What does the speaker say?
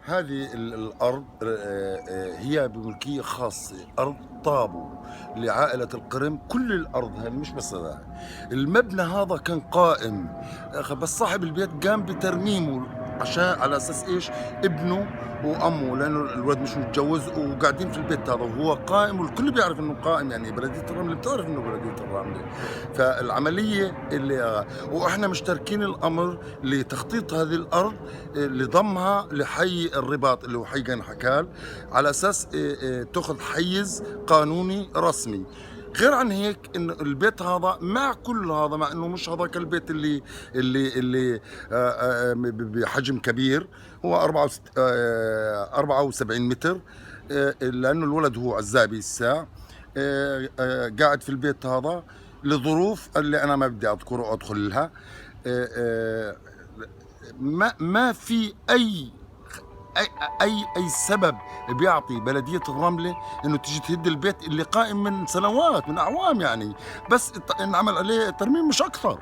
هذه الأرض هي بملكية خاصة، أرض طابو لعائلة القرم. كل الأرض هذه مش بس هذا، المبنى هذا كان قائم. بس صاحب البيت قام بترميمه عشان على أساس إيش؟ ابنه وأمه، لأنه الولد مش متجوز وقاعدين في البيت هذا وهو قائم، والكل بيعرف إنه قائم. يعني بلدية الرملة بتعرف إنه بلدية الرملة. فالعملية وإحنا مشتركين الأمر لتخطيط هذه الأرض، لضمها لحي الرباط اللي هو حي جنح حكال، على اساس تاخذ حيز قانوني رسمي. غير عن هيك انه البيت هذا مع كل هذا، مع انه مش هذاك البيت اللي بحجم كبير، هو 74 متر. لانه الولد هو عزابي الساعة، قاعد في البيت هذا لظروف اللي انا ما بدي اذكر وادخل لها. آه، آه، ما في اي اي سبب بيعطي بلديه الرمله انه تيجي تهد البيت اللي قائم من سنوات، من اعوام يعني. بس انعمل عليه ترميم مش اكثر.